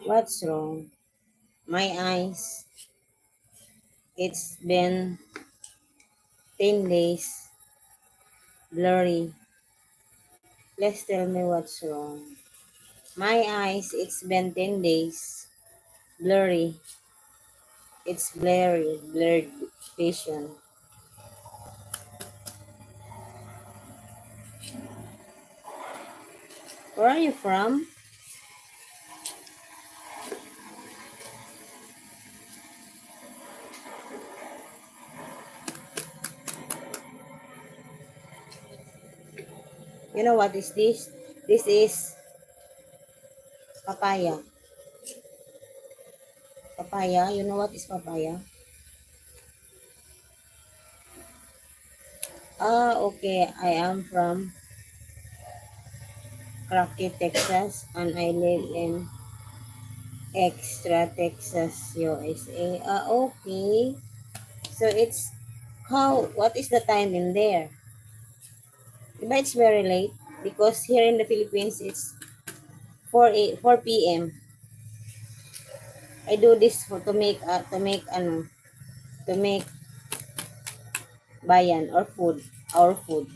What's wrong? My eyes. It's been 10 days. Blurry. Please tell me what's wrong. My eyes. It's been 10 days. Blurry. It's blurry. Blurred vision. Where are you from? You know what is this? This is papaya. Papaya. You know what is papaya? Ah, okay. I am from Crockett, Texas, and I live in Extra, Texas, USA. Ah, okay. So it's what is the time in there? Diba it's very late? Because here in the Philippines, it's 4 p.m. I do this to make bayan or food, our food.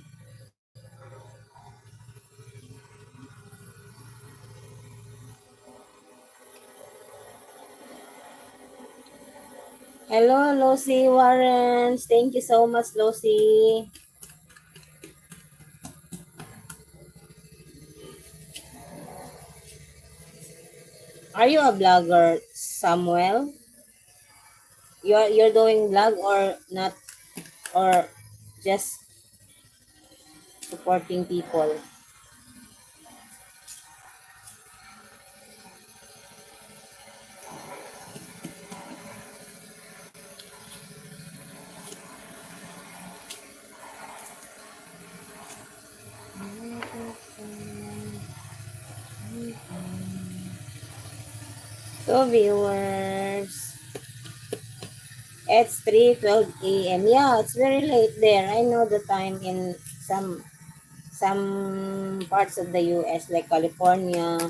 Hello, Lucy Warrens. Thank you so much, Lucy. Are you a blogger, Samuel? You're doing blog or not, or just supporting people? So viewers, it's 3:12 a.m. Yeah, it's very late there. I know the time in some parts of the US like California.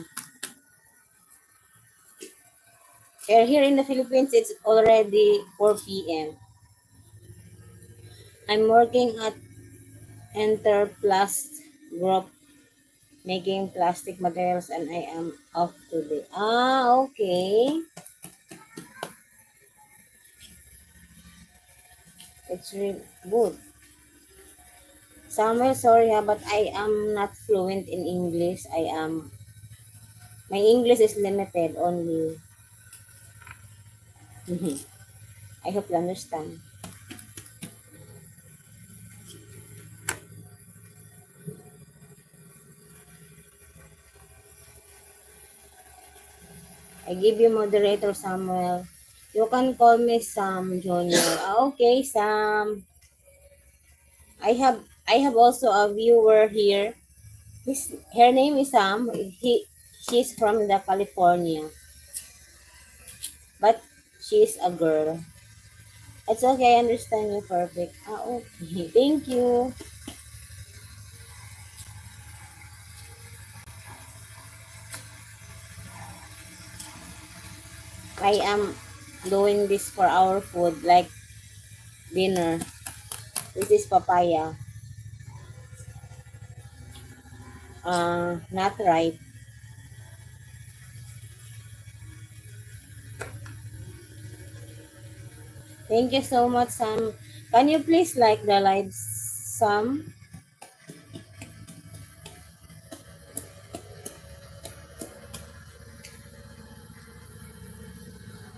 Here in the Philippines, it's already 4 p.m. I'm working at Enterplast Group making plastic materials and I am off today. Ah, okay. It's really good. Samuel, sorry but I am not fluent in English. My English is limited only. I hope you understand. I give you moderator Samuel. You can call me Sam Junior. Ah, okay, Sam. I have also a viewer here. Her name is Sam. She's from the California, but she's a girl. It's okay, I understand you perfect. Ah, okay. Thank you. I am doing this for our food, like dinner. This is papaya. Not ripe. Thank you so much, Sam. Can you please like the live, Sam?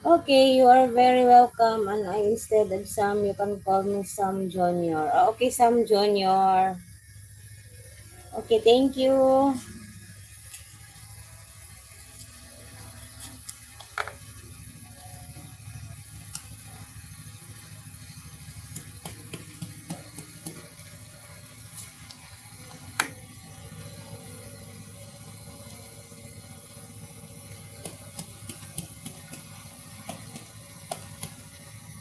Okay, you are very welcome. And instead of Sam, you can call me Sam Junior. Okay, Sam Junior. Okay, thank you.